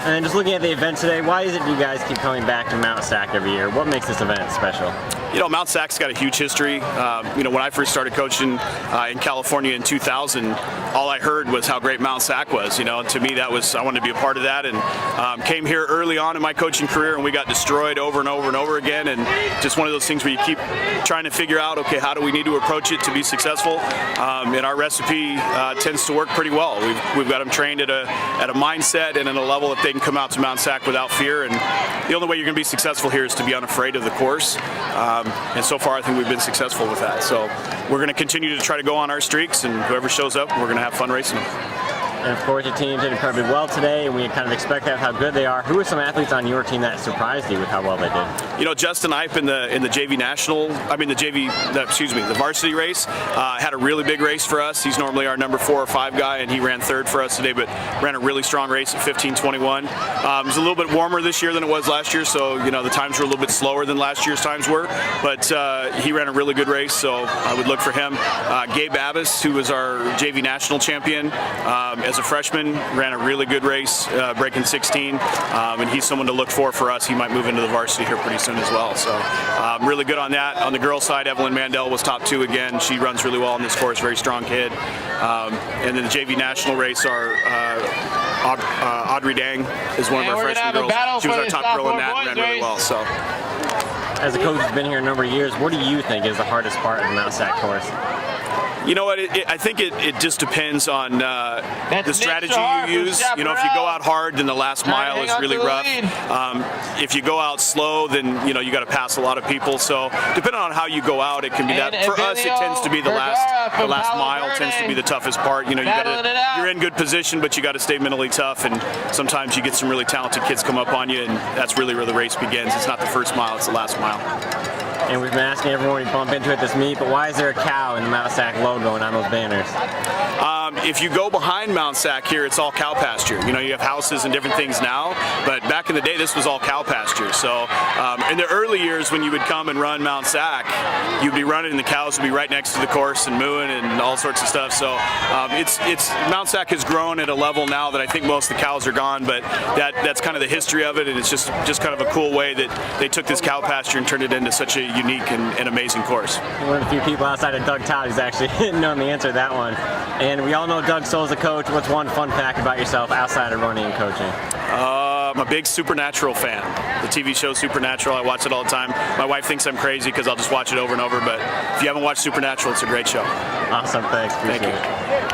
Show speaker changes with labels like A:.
A: And then just looking at the event today, why is it you guys keep coming back to Mount Sac every year? What makes this event special?
B: You know, Mount Sac's got a huge history. You know, when I first started coaching in California in 2000, all I heard was how great Mount Sac was. You know, and to me, that was, I wanted to be a part of that, and came here early on in my coaching career, and we got destroyed over and over and over again. And just one of those things where you keep trying to figure out, okay, how do we need to approach it to be successful? And our recipe tends to work pretty well. We've got them trained at a mindset and at a level that they can come out to Mount Sac without fear. And the only way you're going to be successful here is to be unafraid of the course. And so far, I think we've been successful with that. So we're going to continue to try to go on our streaks, and whoever shows up, we're going to have fun racing them.
A: And of course, your team did incredibly well today, and we kind of expect that how good they are. Who are some athletes on your team that surprised you with how well they did?
B: You know, Justin Ipe in the JV national, the varsity race, had a really big race for us. He's normally our number 4 or 5 guy, and he ran 3rd for us today, but ran a really strong race at 15:21. It was a little bit warmer this year than it was last year, so you know the times were a little bit slower than last year's times were. But he ran a really good race, so I would look for him. Gabe Abbas, who was our JV national champion, as a freshman, ran a really good race, breaking 16, and he's someone to look for us. He might move into the varsity here pretty soon as well. So really good on that. On the girls' side, Evelyn Mandel was top 2 again. She runs really well in this course, very strong kid. And then the JV national race, our Audrey Dang is one of our freshman girls. She was our top girl in that and ran really well. So,
A: as a coach who's been here a number of years, what do you think is the hardest part of the Mount Sac course?
B: You know what? I think it just depends on the strategy you use. You know, if you go out hard, then the last mile is really rough. If you go out slow, then you know you got to pass a lot of people. So depending on how you go out, it can be that. For us, it tends to be the last mile tends to be the toughest part. You know, you're in good position, but you got to stay mentally tough. And sometimes you get some really talented kids come up on you, and that's really where the race begins. It's not the first mile; it's the last mile.
A: And we've been asking everyone to bump into at this meet, but why is there a cow in the Mount Sac logo and on those banners?
B: If you go behind Mount Sac here, it's all cow pasture. You know, you have houses and different things now, but back in the day, this was all cow pasture. So in the early years when you would come and run Mount Sac, you'd be running and the cows would be right next to the course and mooing and all sorts of stuff. So Mount Sac has grown at a level now that I think most of the cows are gone, but that's kind of the history of it, and it's just kind of a cool way that they took this cow pasture and turned it into such a unique and amazing course.
A: One of the few people outside of Doug Todd who's actually known the answer to that one. And we all know Doug Stoll's a coach. What's one fun fact about yourself outside of running and coaching?
B: I'm a big Supernatural fan. The TV show Supernatural, I watch it all the time. My wife thinks I'm crazy because I'll just watch it over and over, but if you haven't watched Supernatural, it's a great show.
A: Awesome, thanks. Appreciate
B: Thank you.
A: it.